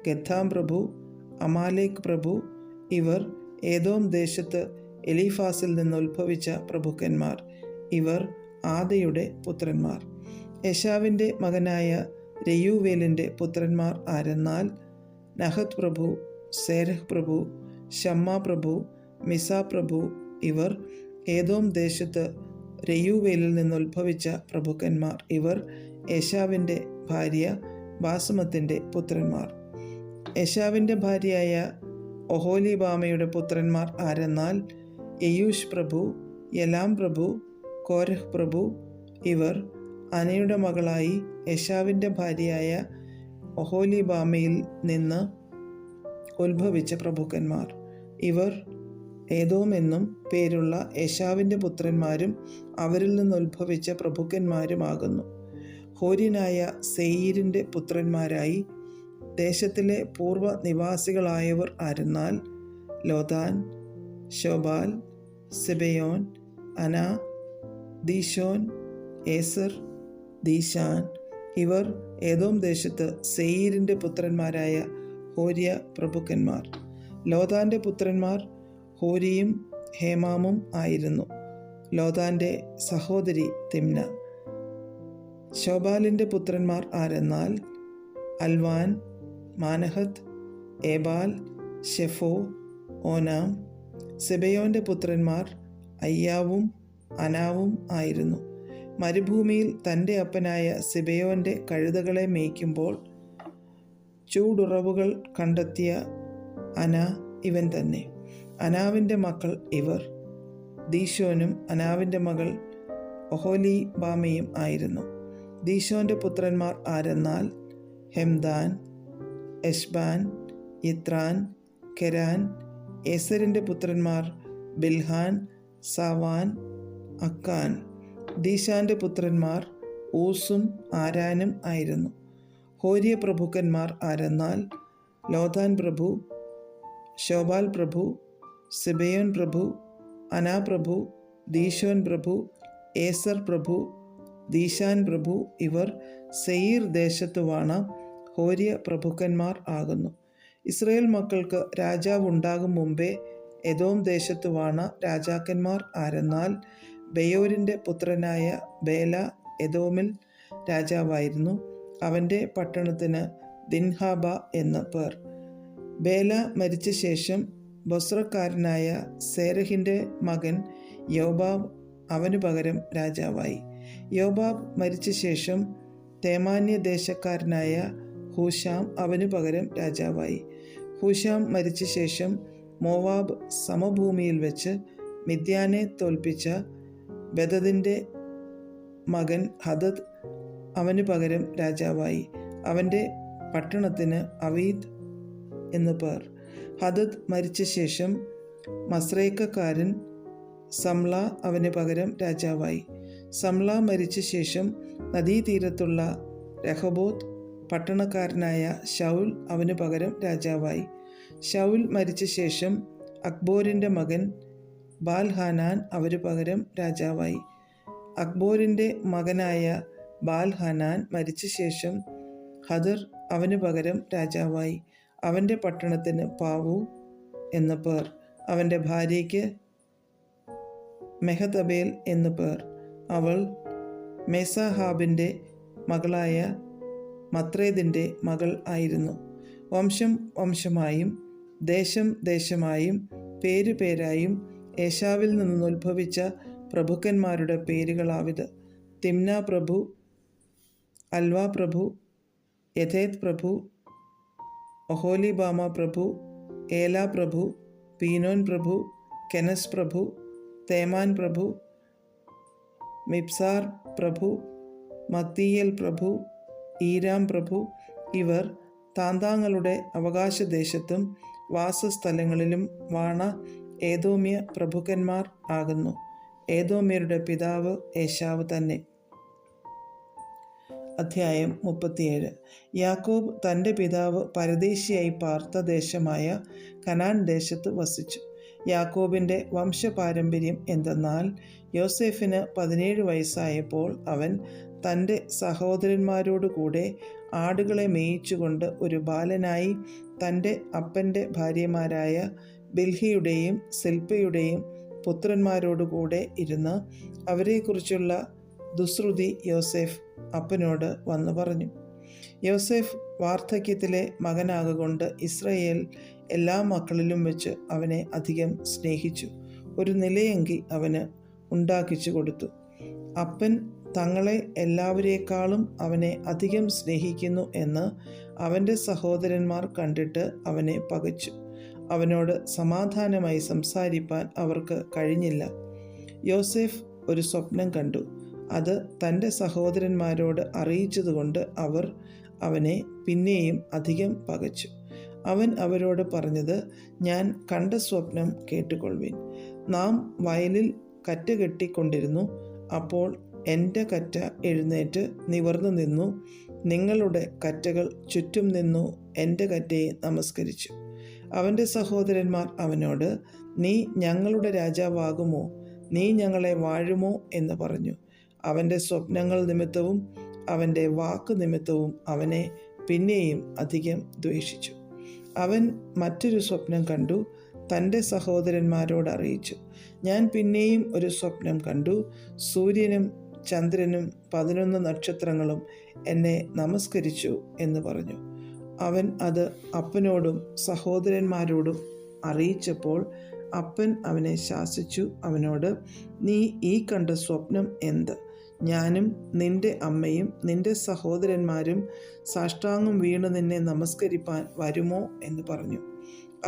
Speaker 1: ഗഥാം പ്രഭു, അമാലേക്ക് പ്രഭു. ഇവർ ഏദോം ദേശത്ത് എലീഫാസിൽ നിന്ന് ഉത്ഭവിച്ച പ്രഭുക്കന്മാർ. ഇവർ ആദയുടെ പുത്രന്മാർ. ഏശാവിൻ്റെ മകനായ രയൂവേലിൻ്റെ പുത്രന്മാർ ആരെന്നാൽ നഹത്ത് പ്രഭു, സേരഹ് പ്രഭു, ഷമ്മ പ്രഭു, മിസ പ്രഭു. ഇവർ ഏദോം ദേശത്ത് രയൂവേലിൽ നിന്ന് ഉത്ഭവിച്ച പ്രഭുക്കന്മാർ. ഇവർ ഏശാവിൻ്റെ ഭാര്യ ബാസുമത്തിൻ്റെ പുത്രന്മാർ. ഏശാവിൻ്റെ ഭാര്യയായ ഒഹോലിബാമയുടെ പുത്രന്മാർ ആരെന്നാൽ യെയൂഷ് പ്രഭു, യലാം പ്രഭു, കോരഹ് പ്രഭു. ഇവർ അനയുടെ മകളായി ഏശാവിൻ്റെ ഭാര്യയായ ഒഹോലിബാമയിൽ നിന്ന് ഉത്ഭവിച്ച പ്രഭുക്കന്മാർ. ഇവർ ഏദോം എന്നും പേരുള്ള ഏശാവിൻ്റെ പുത്രന്മാരും അവരിൽ നിന്ന് ഉത്ഭവിച്ച പ്രഭുക്കന്മാരുമാകുന്നു. ഹോര്യനായ സെയീരിൻ്റെ പുത്രന്മാരായി ദേശത്തിലെ പൂർവ്വ നിവാസികളായവർ ആരെന്നാൽ ലോതാൻ, ശോബാൽ, സിബയോൻ, അന, ദീശോൻ, ഏസർ, ദീശാൻ. ഇവർ ഏദോം ദേശത്ത് സെയീരിൻ്റെ പുത്രന്മാരായ ഹോര്യ പ്രഭുക്കന്മാർ. ലോതാൻ്റെ പുത്രന്മാർ ഹോരിയും ഹേമാമും ആയിരുന്നു. ലോതാൻ്റെ സഹോദരി തിമ്ന. ശോബാലിൻ്റെ പുത്രന്മാർ ആരെന്നാൽ അൽവാൻ, മാനഹത്ത്, ഏബാൽ, ഷെഫോ, ഓനാം. സിബയോൻ്റെ പുത്രന്മാർ അയ്യാവും അനാവും ആയിരുന്നു. മരുഭൂമിയിൽ തൻ്റെ അപ്പനായ സിബയോൻ്റെ കഴുതകളെ മേയ്ക്കുമ്പോൾ ചൂടുറവുകൾ കണ്ടെത്തിയ അന ഇവൻ തന്നെ. അനാവിൻ്റെ മക്കൾ ഇവർ. ദീശോനും അനാവിൻ്റെ മകൾ ഒഹോലിബാമയും ആയിരുന്നു. ദീശോൻ്റെ പുത്രന്മാർ ആരെന്നാൽ ഹെംദാൻ, എഷ്ബാൻ, യിത്രാൻ, കെരാൻ. ഏസരിൻ്റെ പുത്രന്മാർ ബിൽഹാൻ, സാവാൻ, അക്കാൻ. ദീശാൻ്റെ പുത്രന്മാർ ഊസും ആരാനും ആയിരുന്നു. ഹോര്യ പ്രഭുക്കന്മാർ ആരെന്നാൽ ലോതാൻ പ്രഭു, ശോബാൽ പ്രഭു, സിബയോൻ പ്രഭു, അനാ പ്രഭു, ദീശോൻ പ്രഭു, ഏസർ പ്രഭു, ദീശാൻ പ്രഭു. ഇവർ സെയീർ ദേശത്തു വാണ ഹോര്യ പ്രഭുക്കന്മാർ ആകുന്നു. ഇസ്രായേൽ മക്കൾക്ക് രാജാവ് ഉണ്ടാകും മുമ്പേ എദോം ദേശത്തു വാണ രാജാക്കന്മാർ ആരെന്നാൽ ബെയോരിൻ്റെ പുത്രനായ ബേല എദോമിൽ രാജാവായിരുന്നു. അവൻ്റെ പട്ടണത്തിന് ദിൻഹാബ എന്ന പേർ. ബേല മരിച്ച ശേഷം ബൊസ്രക്കാരനായ സേരഹിൻ്റെ മകൻ യോബാബ് അവനു പകരം രാജാവായി. യോബാബ് മരിച്ച ശേഷം തേമാന്യ ദേശക്കാരനായ ഹൂശാം അവനു പകരം രാജാവായി. ഹൂശാം മരിച്ച ശേഷം മോവാബ് സമഭൂമിയിൽ വെച്ച് മിദ്യാനെ തോൽപ്പിച്ച ബദദിൻ്റെ മകൻ ഹദദ് അവന് പകരം രാജാവായി. അവൻ്റെ പട്ടണത്തിന് അവീദ് എന്നു പേർ. ഹദദ് മരിച്ച ശേഷം മസ്രേക്കക്കാരൻ സംല അവന് പകരം രാജാവായി. സംല മരിച്ച ശേഷം നദീതീരത്തുള്ള രഹബോത്ത് പട്ടണക്കാരനായ ശൗൽ അവന് പകരം രാജാവായി. ശൗൽ മരിച്ച ശേഷം അക്ബോരിൻ്റെ മകൻ ബാൽഹാനാൻ അവന് പകരം രാജാവായി. അക്ബോരിൻ്റെ മകനായ ബാൽഹാനാൻ മരിച്ച ശേഷം ഹദർ അവന് പകരം രാജാവായി. അവൻ്റെ പട്ടണത്തിന് പാവു എന്നു പേർ. അവൻ്റെ ഭാര്യയ്ക്ക് മെഹതബേൽ എന്നു പേർ. അവൾ മെസാഹാബിൻ്റെ മകളായ മത്രേദിൻ്റെ മകൾ ആയിരുന്നു. വംശം വംശമായും ദേശം ദേശമായും പേരായും ഏശാവിൽ നിന്ന് ഉത്ഭവിച്ച പ്രഭുക്കന്മാരുടെ പേരുകളാവിത്: തിമ്ന പ്രഭു, അൽവ പ്രഭു, യഥേത് പ്രഭു, ഒഹോലിബാമ പ്രഭു, ഏല പ്രഭു, പീനോൻ പ്രഭു, കെനസ് പ്രഭു, തേമാൻ പ്രഭു, മിബ്സാർ പ്രഭു, മഗ്ദീയേൽ പ്രഭു, ഈരാം പ്രഭു. ഇവർ താന്താങ്ങളുടെ അവകാശദേശത്തും വാസസ്ഥലങ്ങളിലും വാണ ഏദോമ്യ പ്രഭുക്കന്മാർ ആകുന്നു. ഏദോമ്യരുടെ പിതാവ് ഏശാവ് തന്നെ. അധ്യായം 37. യാക്കോബ് തൻ്റെ പിതാവ് പരദേശിയായി പാർത്ത ദേശമായ കനാൻ ദേശത്ത് വസിച്ചു. യാക്കോബിൻ്റെ വംശപാരമ്പര്യം എന്തെന്നാൽ, യോസേഫിന് 17 വയസ്സായപ്പോൾ അവൻ തൻ്റെ സഹോദരന്മാരോടുകൂടെ ആടുകളെ മേയിച്ചുകൊണ്ട് ഒരു ബാലനായി തൻ്റെ അപ്പൻ്റെ ഭാര്യമാരായ ബിൽഹിയുടെയും സിൽപ്പയുടെയും പുത്രന്മാരോടുകൂടെ ഇരുന്ന് അവരെക്കുറിച്ചുള്ള ദുശ്രുതി യോസേഫ് അപ്പനോട് വന്നു പറഞ്ഞു. യോസേഫ് വാർദ്ധക്യത്തിലെ മകനാകൊണ്ട് ഇസ്രായേൽ എല്ലാ മക്കളിലും വെച്ച് അവനെ അധികം സ്നേഹിച്ചു. ഒരു നിലയങ്കി അവന് ഉണ്ടാക്കിച്ചു കൊടുത്തു. അപ്പൻ തങ്ങളെ എല്ലാവരേക്കാളും അവനെ അധികം സ്നേഹിക്കുന്നു എന്ന് അവൻ്റെ സഹോദരന്മാർ കണ്ടിട്ട് അവനെ പകച്ചു. അവനോട് സമാധാനമായി സംസാരിപ്പാൻ അവർക്ക് കഴിഞ്ഞില്ല. യോസേഫ് ഒരു സ്വപ്നം കണ്ടു. അത് തൻ്റെ സഹോദരന്മാരോട് അറിയിച്ചതുകൊണ്ട് അവർ അവനെ പിന്നെയും അധികം പകച്ചു. അവൻ അവരോട് പറഞ്ഞത്, ഞാൻ കണ്ട സ്വപ്നം കേട്ടുകൊള്ളുവിൻ. നാം വയലിൽ കറ്റ കെട്ടിക്കൊണ്ടിരുന്നു. അപ്പോൾ എൻ്റെ കറ്റ എഴുന്നേറ്റ് നിവർന്നു നിന്നു. നിങ്ങളുടെ കറ്റകൾ ചുറ്റും നിന്നു എൻ്റെ കറ്റയെ നമസ്കരിച്ചു. അവൻ്റെ സഹോദരന്മാർ അവനോട്, നീ ഞങ്ങളുടെ രാജാവാകുമോ? നീ ഞങ്ങളെ വാഴുമോ എന്ന് പറഞ്ഞു. അവൻ്റെ സ്വപ്നങ്ങൾ നിമിത്തവും അവൻ്റെ വാക്ക് നിമിത്തവും അവനെ പിന്നെയും അധികം ദ്വേഷിച്ചു. അവൻ മറ്റൊരു സ്വപ്നം കണ്ടു, തൻ്റെ സഹോദരന്മാരോട് അറിയിച്ചു. ഞാൻ പിന്നെയും ഒരു സ്വപ്നം കണ്ടു. സൂര്യനും ചന്ദ്രനും 11 നക്ഷത്രങ്ങളും എന്നെ നമസ്കരിച്ചു എന്ന് പറഞ്ഞു. അവൻ അത് അപ്പനോടും സഹോദരന്മാരോടും അറിയിച്ചപ്പോൾ അപ്പൻ അവനെ ശാസിച്ചു. അവനോട്, നീ ഈ കണ്ട സ്വപ്നം എന്ത്? ഞാനും നിന്റെ അമ്മയും നിന്റെ സഹോദരന്മാരും സാഷ്ടാംഗം വീണ് നിന്നെ നമസ്കരിപ്പാൻ വരുമോ എന്ന് പറഞ്ഞു.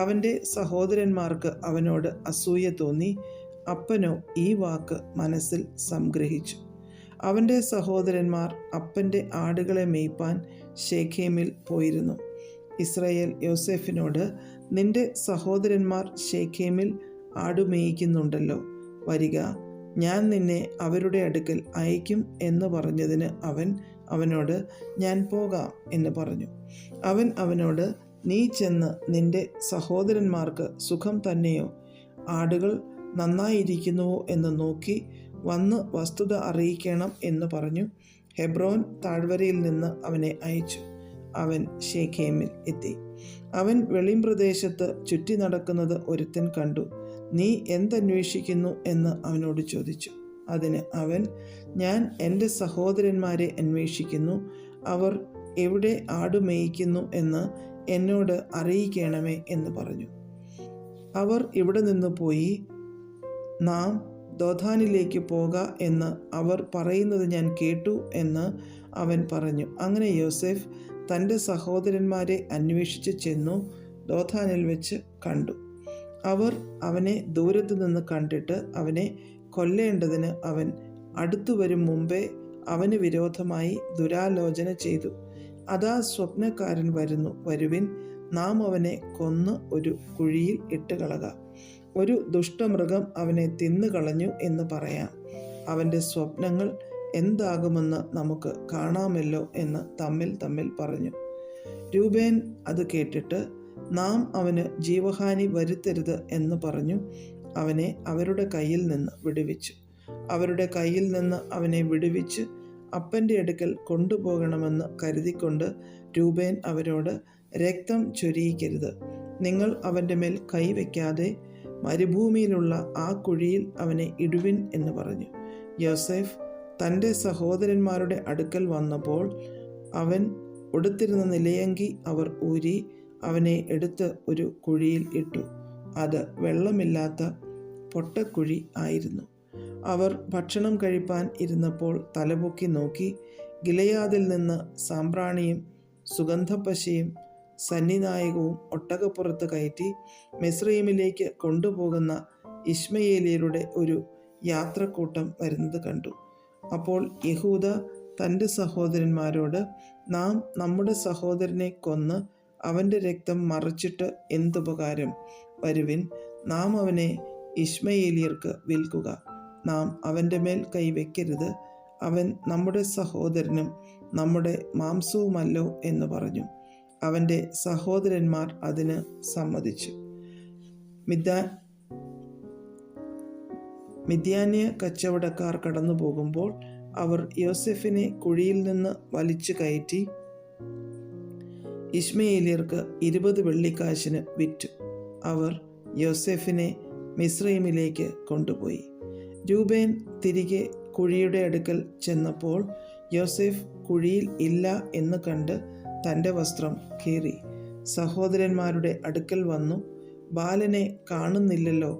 Speaker 1: അവൻ്റെ സഹോദരന്മാർക്ക് അവനോട് അസൂയ തോന്നി. അപ്പനോ ഈ വാക്ക് മനസ്സിൽ സംഗ്രഹിച്ചു. അവൻ്റെ സഹോദരന്മാർ അപ്പൻ്റെ ആടുകളെ മേയ്പ്പാൻ ശേഖേമിൽ പോയിരുന്നു. ഇസ്രായേൽ യോസേഫിനോട്, നിന്റെ സഹോദരന്മാർ ശേഖേമിൽ ആടുമേയിക്കുന്നുണ്ടല്ലോ, വരിക, ഞാൻ നിന്നെ അവരുടെ അടുക്കൽ അയക്കും എന്ന് പറഞ്ഞതിന് അവൻ അവനോട്, ഞാൻ പോകാം എന്ന് പറഞ്ഞു. അവൻ അവനോട്, നീ ചെന്ന് നിന്റെ സഹോദരന്മാർക്ക് സുഖം തന്നെയോ? ആടുകൾ നന്നായിരിക്കുന്നുവോ എന്ന് നോക്കി വന്ന് വസ്തുത അറിയിക്കണം എന്ന് പറഞ്ഞു. ഹെബ്രോൻ താഴ്വരയിൽ നിന്ന് അവനെ അയച്ചു. അവൻ ശേഖേമിൽ എത്തി. അവൻ വെളിമ്പ്രദേശത്ത് ചുറ്റി നടക്കുന്നത് ഒരുത്തൻ കണ്ടു. നീ എന്തന്വേഷിക്കുന്നു എന്ന് അവനോട് ചോദിച്ചു. അതിന് അവൻ, ഞാൻ എൻ്റെ സഹോദരന്മാരെ അന്വേഷിക്കുന്നു. അവർ എവിടെ ആടുമേയിക്കുന്നു എന്ന് എന്നോട് അറിയിക്കണമേ എന്ന് പറഞ്ഞു. അവർ ഇവിടെ നിന്ന് പോയി, നാം ദോഥാനിലേക്ക് പോക എന്ന് അവർ പറയുന്നത് ഞാൻ കേട്ടു എന്ന് അവൻ പറഞ്ഞു. അങ്ങനെ യോസേഫ് തൻ്റെ സഹോദരന്മാരെ അന്വേഷിച്ച് ചെന്നു. ദോഥാനിൽ വെച്ച് കണ്ടു. അവർ അവനെ ദൂരത്തു നിന്ന് കണ്ടിട്ട് അവനെ കൊല്ലേണ്ടതിന് അവൻ അടുത്തു വരും മുമ്പേ അവന് വിരോധമായി ദുരാലോചന ചെയ്തു. അതാ സ്വപ്നക്കാരൻ വരുന്നു, വരുവിൻ, നാം അവനെ കൊന്ന് ഒരു കുഴിയിൽ ഇട്ടുകളക. ഒരു ദുഷ്ടമൃഗം അവനെ തിന്നുകളഞ്ഞു എന്ന് പറയാം. അവൻ്റെ സ്വപ്നങ്ങൾ എന്താകുമെന്ന് നമുക്ക് കാണാമല്ലോ എന്ന് തമ്മിൽ പറഞ്ഞു. രൂബേൻ അത് കേട്ടിട്ട്, നാം അവന് ജീവഹാനി വരുത്തരുത് എന്ന് പറഞ്ഞു അവനെ അവരുടെ കയ്യിൽ നിന്ന് വിടുവിച്ചു. അവരുടെ കയ്യിൽ നിന്ന് അവനെ വിടുവിച്ച് അപ്പൻ്റെ അടുക്കൽ കൊണ്ടുപോകണമെന്ന് കരുതിക്കൊണ്ട് രൂബേൻ അവരോട്, രക്തം ചൊരിയിക്കരുത്, നിങ്ങൾ അവൻ്റെ മേൽ കൈവയ്ക്കാതെ മരുഭൂമിയിലുള്ള ആ കുഴിയിൽ അവനെ ഇടുവിൻ എന്ന് പറഞ്ഞു. യോസേഫ് തൻ്റെ സഹോദരന്മാരുടെ അടുക്കൽ വന്നപ്പോൾ അവൻ ഉടുത്തിരുന്ന നിലയങ്കി അവർ ഊരി അവനെ എടുത്ത് ഒരു കുഴിയിൽ ഇട്ടു. അത് വെള്ളമില്ലാത്ത പൊട്ടക്കുഴി ആയിരുന്നു. അവർ ഭക്ഷണം കഴിപ്പാൻ ഇരുന്നപ്പോൾ തലപൊക്കി നോക്കി, ഗിലെയാദിൽ നിന്ന് സാമ്പ്രാണിയും സുഗന്ധപ്പശയും സന്നിനായകവും ഒട്ടകപ്പുറത്ത് കയറ്റി മിസ്രയീമിലേക്ക് കൊണ്ടുപോകുന്ന ഇശ്മയേലിയരുടെ ഒരു യാത്രക്കൂട്ടം വരുന്നത് കണ്ടു. അപ്പോൾ യഹൂദ തൻ്റെ സഹോദരന്മാരോട്, നാം നമ്മുടെ സഹോദരനെ കൊന്ന് അവൻ്റെ രക്തം മറച്ചിട്ട് എന്തുപകാരം? വരുവിൻ, നാം അവനെ ഇശ്മയേലിയർക്ക് വിൽക്കുക. നാം അവൻ്റെ മേൽ കൈവയ്ക്കരുത്, അവൻ നമ്മുടെ സഹോദരനും നമ്മുടെ മാംസവുമല്ലോ എന്ന് പറഞ്ഞു. അവൻ്റെ സഹോദരന്മാർ അതിന് സമ്മതിച്ചു. മിദ്യാന്യ കച്ചവടക്കാർ കടന്നു പോകുമ്പോൾ അവർ യോസെഫിനെ കുഴിയിൽ നിന്ന് വലിച്ചു കയറ്റി ഇശ്മയേലിയർക്ക് 20 വെള്ളിക്കാശിന് വിറ്റു. അവർ യോസെഫിനെ മിസ്രയീമിലേക്ക് കൊണ്ടുപോയി. രൂബേൻ തിരികെ കുഴിയുടെ അടുക്കൽ ചെന്നപ്പോൾ യോസെഫ് കുഴിയിൽ ഇല്ല എന്ന് കണ്ട് തൻ്റെ വസ്ത്രം കീറി സഹോദരന്മാരുടെ അടുക്കൽ വന്നു, ബാലനെ കാണുന്നില്ലല്ലോ,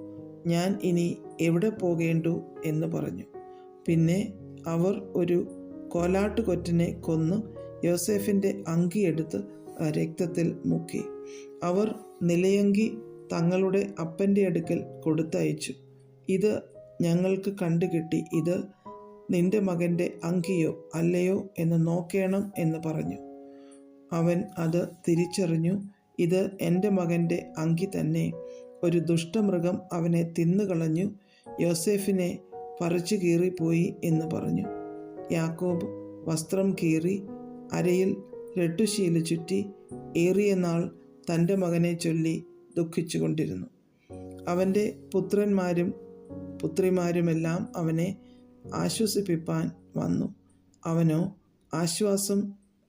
Speaker 1: ഞാൻ ഇനി എവിടെ പോകേണ്ടു എന്ന് പറഞ്ഞു. പിന്നെ അവർ ഒരു കോലാട്ടുകൊറ്റനെ കൊന്നു യോസെഫിൻ്റെ അങ്കിയെടുത്ത് രക്തത്തിൽ മുക്കി. അവർ നിലയങ്കി തങ്ങളുടെ അപ്പൻ്റെ അടുക്കൽ കൊടുത്തയച്ചു. ഇത് ഞങ്ങൾക്ക് കണ്ടുകിട്ടി, ഇത് നിന്റെ മകൻ്റെ അങ്കിയോ അല്ലയോ എന്ന് നോക്കേണം എന്ന് പറഞ്ഞു. അവൻ അത് തിരിച്ചറിഞ്ഞു, ഇത് എൻ്റെ മകൻ്റെ അങ്കി തന്നെ, ഒരു ദുഷ്ടമൃഗം അവനെ തിന്നുകളഞ്ഞു, യോസെഫിനെ പറിച്ചു കീറിപ്പോയി എന്ന് പറഞ്ഞു. യാക്കോബ് വസ്ത്രം കീറി അരയിൽ രട്ടുശീല ചുറ്റി ഏറിയ നാൾ തൻ്റെ മകനെ ചൊല്ലി ദുഃഖിച്ചു കൊണ്ടിരുന്നു. അവൻ്റെ പുത്രന്മാരും പുത്രിമാരുമെല്ലാം അവനെ ആശ്വസിപ്പിപ്പാൻ വന്നു. അവനോ ആശ്വാസം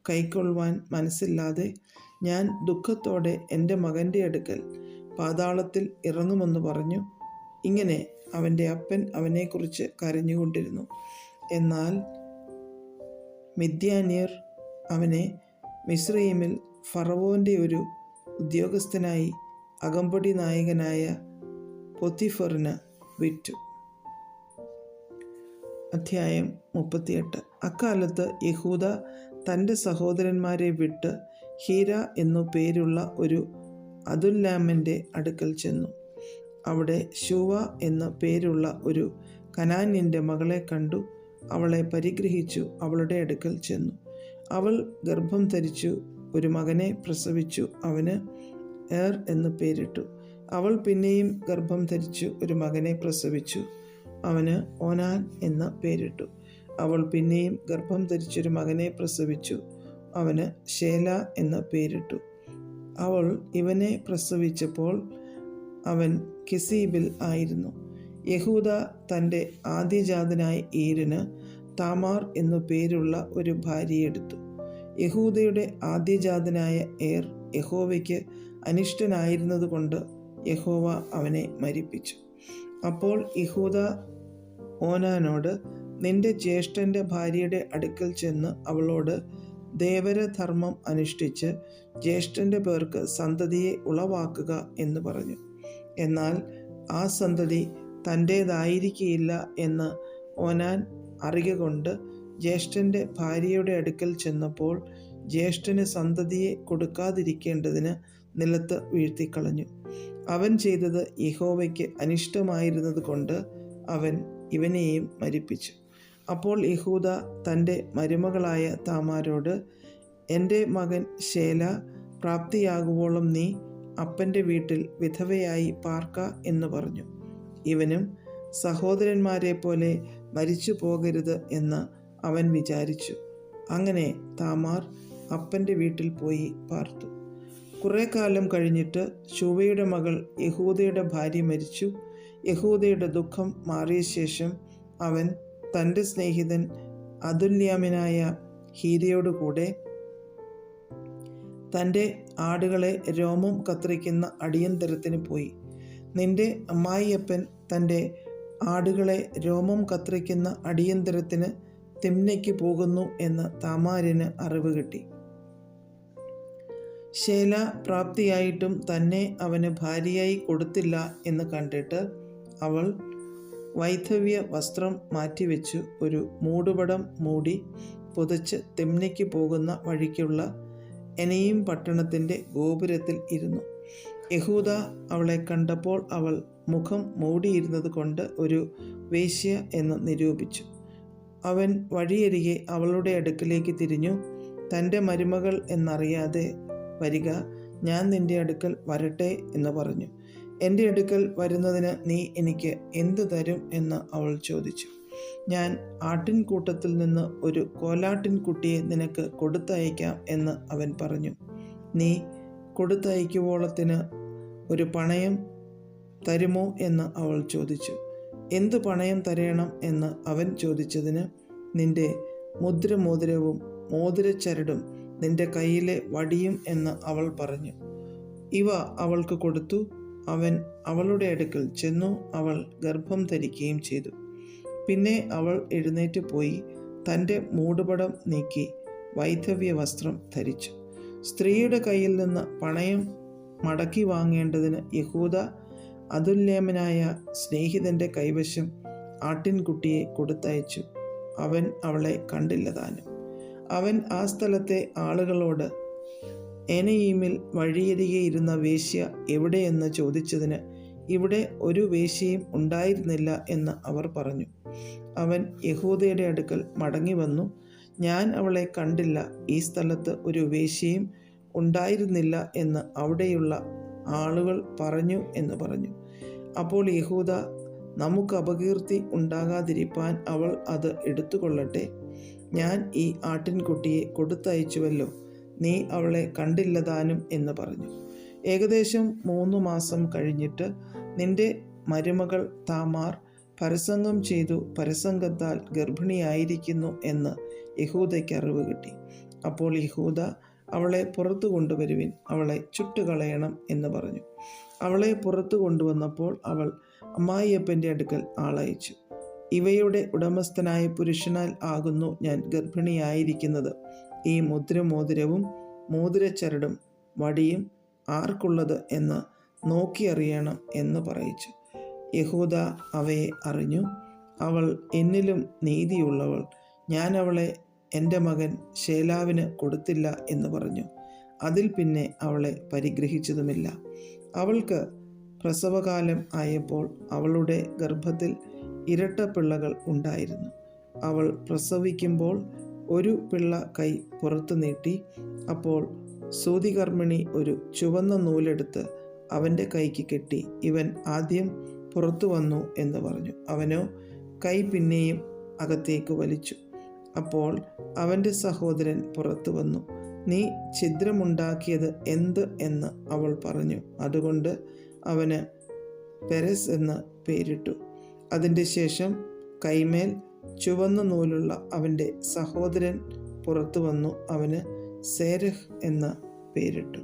Speaker 1: കൈക്കൊള്ളുവാൻ മനസ്സില്ലാതെ, ഞാൻ ദുഃഖത്തോടെ എൻ്റെ മകൻ്റെ അടുക്കൽ പാതാളത്തിൽ ഇറങ്ങുമെന്ന് പറഞ്ഞു. ഇങ്ങനെ അവൻ്റെ അപ്പൻ അവനെക്കുറിച്ച് കരഞ്ഞുകൊണ്ടിരുന്നു. എന്നാൽ മിദ്യാന്യർ അവനെ മിസ്രയീമിൽ ഫറവോൻ്റെ ഒരു ഉദ്യോഗസ്ഥനായി അകമ്പടി നായകനായ പൊത്തിഫറിന് വിറ്റു. അധ്യായം 38. അക്കാലത്ത് യഹൂദ തൻ്റെ സഹോദരന്മാരെ വിട്ട് ഹീര എന്നു പേരുള്ള ഒരു അദുല്ലാമിൻ്റെ അടുക്കൽ ചെന്നു. അവിടെ ശൂവ എന്ന പേരുള്ള ഒരു കനാന്യൻ്റെ മകളെ കണ്ടു. അവളെ പരിഗ്രഹിച്ചു അവളുടെ അടുക്കൽ ചെന്നു. അവൾ ഗർഭം ധരിച്ചു ഒരു മകനെ പ്രസവിച്ചു. അവന് ഏർ എന്ന് പേരിട്ടു. അവൾ പിന്നെയും ഗർഭം ധരിച്ചു ഒരു മകനെ പ്രസവിച്ചു. അവന് ഓനാൻ എന്ന് പേരിട്ടു. അവൾ പിന്നെയും ഗർഭം ധരിച്ചൊരു മകനെ പ്രസവിച്ചു. അവന് ശേല എന്ന് പേരിട്ടു. അവൾ ഇവനെ പ്രസവിച്ചപ്പോൾ അവൻ കിസീബിൽ ആയിരുന്നു. യഹൂദ തൻ്റെ ആദ്യജാതനായ ഈരിന് താമാർ എന്നു പേരുള്ള ഒരു ഭാര്യയെടുത്തു. യഹൂദയുടെ ആദ്യജാതനായ ഏർ യഹോവയ്ക്ക് അനിഷ്ടനായിരുന്നതുകൊണ്ട് യഹോവ അവനെ മരിപ്പിച്ചു. അപ്പോൾ യഹൂദ ഓനാനോട്, നിന്റെ ജ്യേഷ്ഠൻ്റെ ഭാര്യയുടെ അടുക്കൽ ചെന്ന് അവളോട് ദേവരധർമ്മം അനുഷ്ഠിച്ച് ജ്യേഷ്ഠൻ്റെ പേർക്ക് സന്തതിയെ ഉളവാക്കുക എന്ന് പറഞ്ഞു. എന്നാൽ ആ സന്തതി തൻ്റേതായിരിക്കില്ല എന്ന് ഓനാൻ അറിയ കൊണ്ട് ജ്യേഷ്ഠൻ്റെ ഭാര്യയുടെ അടുക്കൽ ചെന്നപ്പോൾ ജ്യേഷ്ഠന് സന്തതിയെ കൊടുക്കാതിരിക്കേണ്ടതിന് നിലത്ത് വീഴ്ത്തിക്കളഞ്ഞു. അവൻ ചെയ്തത് യഹോവയ്ക്ക് അനിഷ്ടമായിരുന്നത് കൊണ്ട് അവൻ ഇവനെയും മരിപ്പിച്ചു. അപ്പോൾ യഹൂദ തൻ്റെ മരുമകളായ താമാരോട്, എൻ്റെ മകൻ ശേല പ്രാപ്തിയാകുവോളം നീ അപ്പൻ്റെ വീട്ടിൽ വിധവയായി പാർക്ക എന്ന് പറഞ്ഞു. ഇവനും സഹോദരന്മാരെ പോലെ മരിച്ചു പോകരുത് എന്ന് അവൻ വിചാരിച്ചു. അങ്ങനെ താമാർ അപ്പൻ്റെ വീട്ടിൽ പോയി പാർത്തു. കുറേ കാലം കഴിഞ്ഞിട്ട് ശൂവയുടെ മകൾ യഹൂദയുടെ ഭാര്യ മരിച്ചു. യഹൂദയുടെ ദുഃഖം മാറിയ ശേഷം അവൻ തൻ്റെ സ്നേഹിതൻ അതുല്യാമിനായ ഹീരയോടുകൂടെ തൻ്റെ ആടുകളെ രോമം കത്രിക്കുന്ന അടിയന്തരത്തിന് പോയി. നിന്റെ അമ്മായിയപ്പൻ തൻ്റെ ആടുകളെ രോമം കത്രിക്കുന്ന അടിയന്തരത്തിന് തിമ്നയ്ക്ക് പോകുന്നു എന്ന് താമാരിന് അറിവ് കിട്ടി. ശേല പ്രാപ്തിയായിട്ടും തന്നെ അവന് ഭാര്യയായി കൊടുത്തില്ല എന്ന് കണ്ടിട്ട് അവൾ വൈധവ്യ വസ്ത്രം മാറ്റിവെച്ചു ഒരു മൂടുപടം മൂടി പുതച്ച് തിമ്നയ്ക്ക് പോകുന്ന വഴിക്കുള്ള എനയും പട്ടണത്തിൻ്റെ ഗോപുരത്തിൽ ഇരുന്നു. യഹൂദ അവളെ കണ്ടപ്പോൾ അവൾ മുഖം മൂടിയിരുന്നത് കൊണ്ട് ഒരു വേശ്യ എന്ന് നിരൂപിച്ചു. അവൻ വഴിയരികെ അവളുടെ അടുക്കലേക്ക് തിരിഞ്ഞു, തൻ്റെ മരുമകൾ എന്നറിയാതെ വരിക, ഞാൻ നിൻ്റെ അടുക്കൽ വരട്ടെ എന്ന് പറഞ്ഞു. എൻ്റെ അടുക്കൽ വരുന്നതിന് നീ എനിക്ക് എന്തു തരും എന്ന് അവൾ ചോദിച്ചു. ഞാൻ ആട്ടിൻകൂട്ടത്തിൽ നിന്ന് ഒരു കോലാട്ടിൻകുട്ടിയെ നിനക്ക് കൊടുത്തയക്കാം എന്ന് അവൻ പറഞ്ഞു. നീ കൊടുത്തയക്കുവോളത്തിന് ഒരു പണയം തരുമോ എന്ന് അവൾ ചോദിച്ചു. എന്തു പണയം തരയണം എന്ന് അവൻ ചോദിച്ചതിന്, നിന്റെ മുദ്രമോതിരവും മോതിരച്ചരടും നിന്റെ കയ്യിലെ വടിയും എന്ന് അവൾ പറഞ്ഞു. ഇവ അവൾക്ക് കൊടുത്തു. അവൻ അവളുടെ അടുക്കൽ ചെന്നു. അവൾ ഗർഭം ധരിക്കുകയും ചെയ്തു. പിന്നെ അവൾ എഴുന്നേറ്റ് പോയി തൻ്റെ മൂടുപടം നീക്കി വൈധവ്യ വസ്ത്രം ധരിച്ചു. സ്ത്രീയുടെ കയ്യിൽ നിന്ന് പണയം മടക്കി വാങ്ങേണ്ടതിന് യഹൂദ അതുല്യമനായ സ്നേഹിതൻ്റെ കൈവശം ആട്ടിൻകുട്ടിയെ കൊടുത്തയച്ചു. അവൻ അവളെ കണ്ടില്ല താനും. അവൻ ആ സ്ഥലത്തെ ആളുകളോട്, എനയീമിൽ വഴിയരികെ ഇരുന്ന വേശ്യ എവിടെയെന്ന് ചോദിച്ചതിന്, ഇവിടെ ഒരു വേശ്യയും ഉണ്ടായിരുന്നില്ല എന്ന് അവർ പറഞ്ഞു. അവൻ യഹൂദയുടെ അടുക്കൽ മടങ്ങി വന്നു. ഞാൻ അവളെ കണ്ടില്ല, ഈ സ്ഥലത്ത് ഒരു വേശ്യയും ഉണ്ടായിരുന്നില്ല എന്ന് അവിടെയുള്ള ആളുകൾ പറഞ്ഞു എന്ന് പറഞ്ഞു. അപ്പോൾ യഹൂദ, നമുക്ക് അപകീർത്തി ഉണ്ടാകാതിരിപ്പാൻ അവൾ അത് എടുത്തുകൊള്ളട്ടെ. ഞാൻ ഈ ആട്ടിൻകുട്ടിയെ കൊടുത്തയച്ചുവല്ലോ, നീ അവളെ കണ്ടില്ല താനും എന്ന് പറഞ്ഞു. ഏകദേശം 3 മാസം കഴിഞ്ഞിട്ട് നിന്റെ മരുമകൾ താമാർ പരസംഗം ചെയ്തു പരസംഗത്താൽ ഗർഭിണിയായിരിക്കുന്നു എന്ന് യഹൂദയ്ക്ക് അറിവ് കിട്ടി. അപ്പോൾ യഹൂദ, അവളെ പുറത്തു കൊണ്ടുവരുവിൻ, അവളെ ചുട്ടുകളയണം എന്ന് പറഞ്ഞു. അവളെ പുറത്തു കൊണ്ടുവന്നപ്പോൾ അവൾ അമ്മായിയപ്പൻ്റെ അടുക്കൽ ആളയച്ചു. ഇവയുടെ ഉടമസ്ഥനായ പുരുഷനാൽ ആകുന്നു ഞാൻ ഗർഭിണിയായിരിക്കുന്നത്. ഈ മുദ്രമോതിരവും മോതിരച്ചരടും വടിയും ആർക്കുള്ളത് എന്ന് നോക്കിയറിയണം എന്ന് പറയിച്ചു. യഹൂദ അവയെ അറിഞ്ഞു. അവൾ എന്നിലും നീതിയുള്ളവൾ, ഞാൻ അവളെ എൻ്റെ മകൻ ശേലാവിന് കൊടുത്തില്ല എന്ന് പറഞ്ഞു. അതിൽ പിന്നെ അവളെ പരിഗ്രഹിച്ചതുമില്ല. അവൾക്ക് പ്രസവകാലം ആയപ്പോൾ അവളുടെ ഗർഭത്തിൽ ഇരട്ട പിള്ളകൾ ഉണ്ടായിരുന്നു. അവൾ പ്രസവിക്കുമ്പോൾ ഒരു പിള്ള കൈ പുറത്തു നീട്ടി. അപ്പോൾ സൂതികർമ്മിണി ഒരു ചുവന്ന നൂലെടുത്ത് അവൻ്റെ കൈക്ക് കെട്ടി, ഇവൻ ആദ്യം പുറത്തു വന്നു എന്ന് പറഞ്ഞു. അവനോ കൈ പിന്നെയും അകത്തേക്ക് വലിച്ചു. അപ്പോൾ അവൻ്റെ സഹോദരൻ പുറത്തു വന്നു. നീ ഛിദ്രമുണ്ടാക്കിയത് എന്ത് എന്ന് അവൾ പറഞ്ഞു. അതുകൊണ്ട് അവന് പെരസ് എന്ന് പേരിട്ടു. അതിൻ്റെ ശേഷം കൈമേൽ ചുവന്ന നൂലുള്ള അവൻ്റെ സഹോദരൻ പുറത്തു വന്നു. അവന് സേരഹ് എന്ന് പേരിട്ടു.